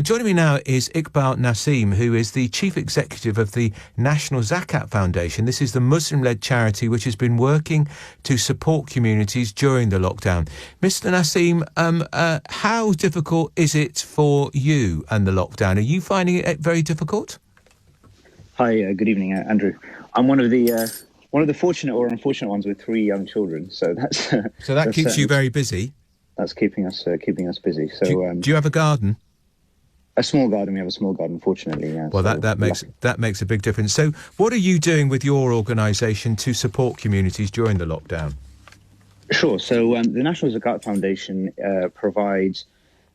Joining me now is Iqbal Nasim, who is the Chief Executive of the National Zakat Foundation. This is the Muslim-led charity which has been working to support communities during the lockdown. Mr. Nasim, how difficult is it for you and the lockdown? Are you finding it very difficult? Hi, good evening, Andrew. I'm one of the fortunate or unfortunate ones with 3 young children, so that's so that keeps you very busy. That's keeping us busy. So, do you have a garden? A small garden. We have a small garden, fortunately. Yeah. Well, so that makes a big difference. So, what are you doing with your organisation to support communities during the lockdown? Sure. So, the National Zakat Foundation provides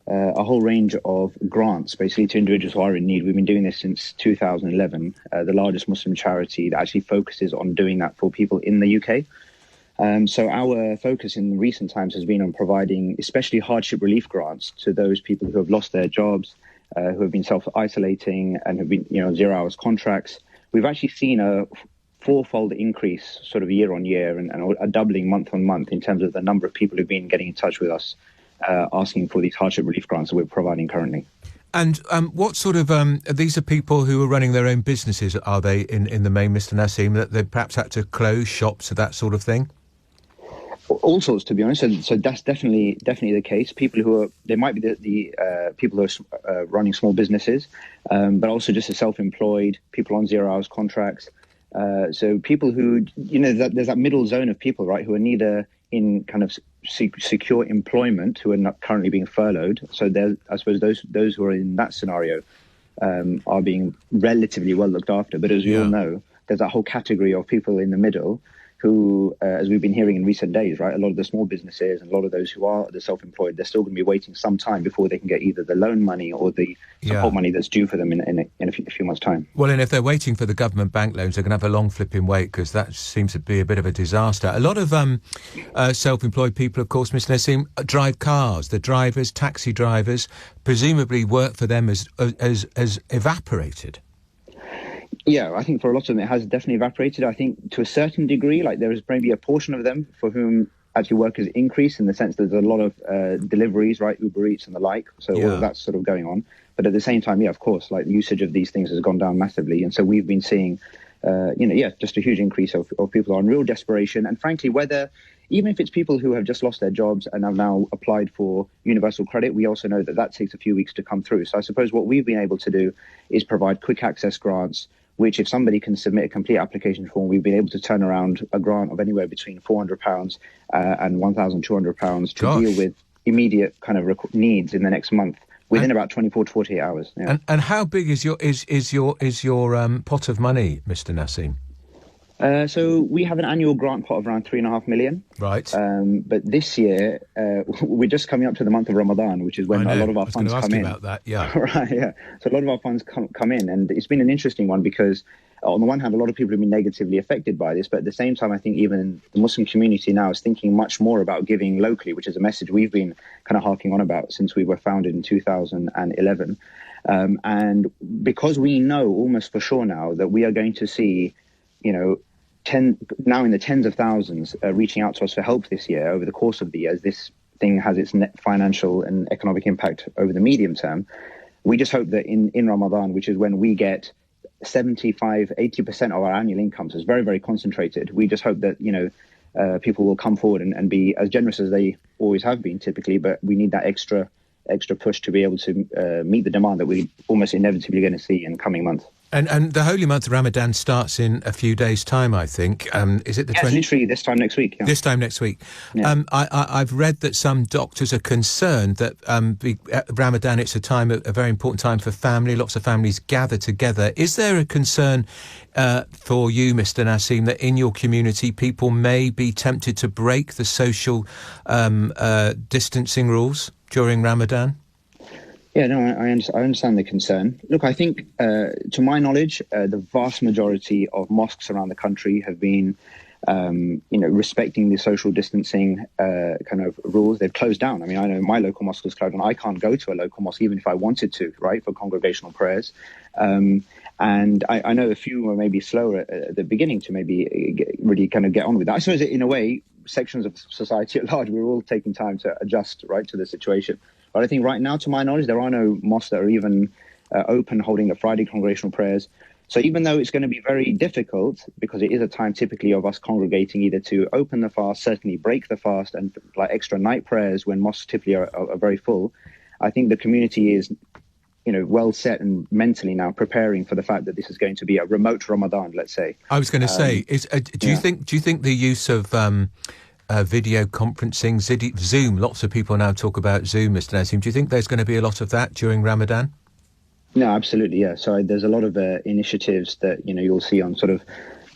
a whole range of grants, basically, to individuals who are in need. We've been doing this since 2011, the largest Muslim charity that actually focuses on doing that for people in the UK. So our focus in recent times has been on providing especially hardship relief grants to those people who have lost their jobs, who have been self-isolating and have been, 0 hours contracts. We've actually seen a fourfold increase sort of year on year and a doubling month on month in terms of the number of people who've been getting in touch with us asking for these hardship relief grants that we're providing currently. And what sort of, these are people who are running their own businesses, are they, in the main, Mr. Nasim, that they perhaps had to close shops or that sort of thing? All sorts, to be honest. So that's definitely the case. People who are, they might be the people who are running small businesses, but also just the self-employed, people on 0 hours contracts. So people who, there's that middle zone of people, right, who are neither in kind of secure employment, who are not currently being furloughed. So I suppose those who are in that scenario are being relatively well looked after. But as we all know, there's that whole category of people in the middle who, as we've been hearing in recent days, right, a lot of the small businesses and a lot of those who are the self-employed, they're still going to be waiting some time before they can get either the loan money or the support money that's due for them in a few months' time. Well, and if they're waiting for the government bank loans, they're going to have a long flipping wait, because that seems to be a bit of a disaster. A lot of self-employed people, of course, Mr. Nasim, drive cars. The drivers, taxi drivers, presumably work for them as evaporated. Yeah, I think for a lot of them it has definitely evaporated. I think to a certain degree, like there is maybe a portion of them for whom actually work has increased, in the sense that there's a lot of deliveries, right, Uber Eats and the like. So all of that's sort of going on. But at the same time, of course, like the usage of these things has gone down massively. And so we've been seeing, just a huge increase of people on real desperation. And frankly, even if it's people who have just lost their jobs and have now applied for universal credit, we also know that takes a few weeks to come through. So I suppose what we've been able to do is provide quick access grants, which if somebody can submit a complete application form, we've been able to turn around a grant of anywhere between £400 and £1,200 to deal with immediate kind of needs in the next month within about 24 to 48 hours. Yeah. And how big is your pot of money, Mr. Nasim? So we have an annual grant pot of around 3.5 million. Right. But this year, we're just coming up to the month of Ramadan, which is when a lot of our funds come in. About that, yeah. Right, yeah. So a lot of our funds come in, and it's been an interesting one because, on the one hand, a lot of people have been negatively affected by this, but at the same time, I think even the Muslim community now is thinking much more about giving locally, which is a message we've been kind of harking on about since we were founded in 2011. And because we know almost for sure now that we are going to see, now in the tens of thousands reaching out to us for help this year over the course of the year, as this thing has its net financial and economic impact over the medium term. We just hope that in Ramadan, which is when we get 75-80% of our annual income, so it's very, very concentrated. We just hope that, people will come forward and be as generous as they always have been typically, but we need that extra push to be able to meet the demand that we're almost inevitably going to see in coming months. And the holy month of Ramadan starts in a few days' time, I think. Is it the 20th? Literally this time next week. Yeah. This time next week. Yeah. I've read that some doctors are concerned that Ramadan, it's a very important time for family. Lots of families gather together. Is there a concern for you, Mr. Nasim, that in your community people may be tempted to break the social distancing rules during Ramadan? Yeah, no, I understand the concern. Look, I think, to my knowledge, the vast majority of mosques around the country have been, respecting the social distancing kind of rules. They've closed down. I mean, I know my local mosque was closed, and I can't go to a local mosque even if I wanted to, right, for congregational prayers. And I know a few were maybe slower at the beginning to maybe really kind of get on with that. I suppose in a way, sections of society at large, we're all taking time to adjust, right, to the situation. But I think right now, to my knowledge, there are no mosques that are even open holding the Friday congregational prayers. So even though it's going to be very difficult, because it is a time typically of us congregating either to open the fast, certainly break the fast, and like extra night prayers when mosques typically are very full, I think the community is, well set and mentally now preparing for the fact that this is going to be a remote Ramadan, let's say. I was going to say, do you think the use of video conferencing, Zoom, lots of people now talk about Zoom, Mr. Nasim, do you think there's going to be a lot of that during Ramadan? No, absolutely, yeah. So there's a lot of initiatives that, you'll see on sort of,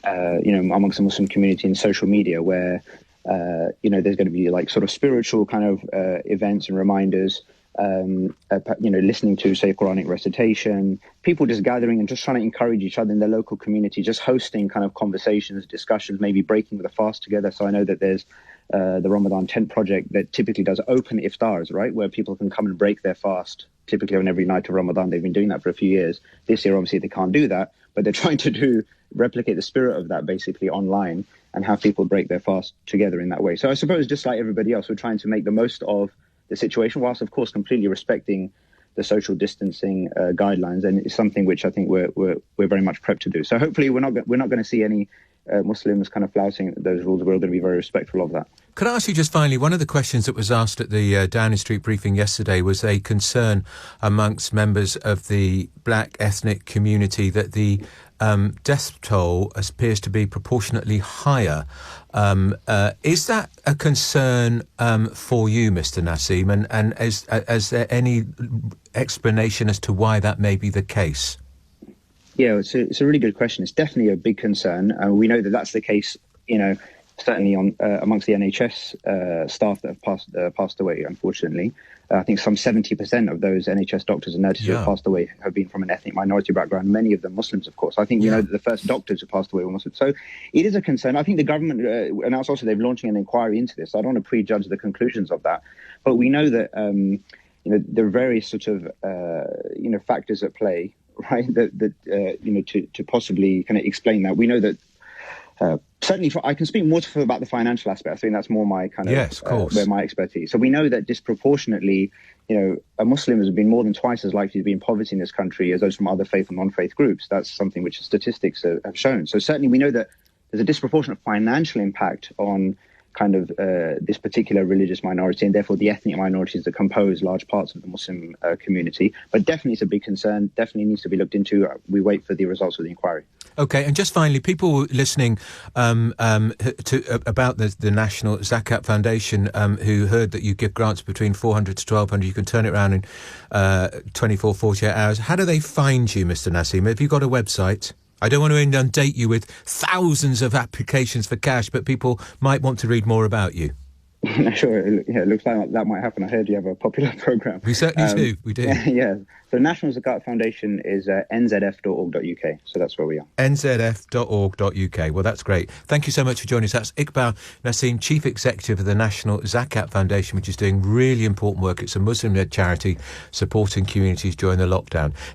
amongst the Muslim community in social media where, there's going to be like sort of spiritual kind of events and reminders, listening to, say, Quranic recitation, people just gathering and just trying to encourage each other in their local community, just hosting kind of conversations, discussions, maybe breaking the fast together. So I know that there's the Ramadan Tent Project that typically does open iftars, right, where people can come and break their fast, typically on every night of Ramadan. They've been doing that for a few years. This year, obviously, they can't do that, but they're trying to replicate the spirit of that basically online and have people break their fast together in that way. So I suppose just like everybody else, we're trying to make the most of the situation, whilst of course completely respecting the social distancing guidelines, and it's something which I think we're very much prepped to do. So hopefully we're not going to see any Muslims kind of flouting those rules. We're going to be very respectful of that. Could I ask you just finally, one of the questions that was asked at the Downing Street briefing yesterday was a concern amongst members of the black ethnic community that the death toll appears to be proportionately higher. Is that a concern for you, Mr. Nasim? And is there any explanation as to why that may be the case? Yeah, it's a really good question. It's definitely a big concern. We know that that's the case, certainly on amongst the NHS staff that have passed away, unfortunately. I think some 70% of those NHS doctors and nurses who have passed away have been from an ethnic minority background, many of them Muslims, of course. I think we know that the first doctors who passed away were Muslims. So it is a concern. I think the government announced also they're launching an inquiry into this. I don't want to prejudge the conclusions of that. But we know that there are various sort of factors at play, right, that to possibly kind of explain that. We know that certainly, I can speak more about the financial aspect. I think that's more my kind of where my expertise. So we know that disproportionately, a Muslim has been more than twice as likely to be in poverty in this country as those from other faith and non-faith groups. That's something which statistics have shown. So certainly we know that there's a disproportionate financial impact on kind of this particular religious minority, and therefore the ethnic minorities that compose large parts of the Muslim community. But definitely it's a big concern, definitely needs to be looked into. We wait for the results of the inquiry. Okay, and just finally, people listening about the National Zakat Foundation who heard that you give grants between 400 to 1,200, you can turn it around in 24, 48 hours. How do they find you, Mr. Nasim? Have you got a website? I don't want to inundate you with thousands of applications for cash, but people might want to read more about you. Sure, it looks like that might happen. I heard you have a popular program. We certainly do. We do. Yeah. So National Zakat Foundation is nzf.org.uk. So that's where we are. nzf.org.uk. Well, that's great. Thank you so much for joining us. That's Iqbal Nasim, Chief Executive of the National Zakat Foundation, which is doing really important work. It's a Muslim-led charity supporting communities during the lockdown.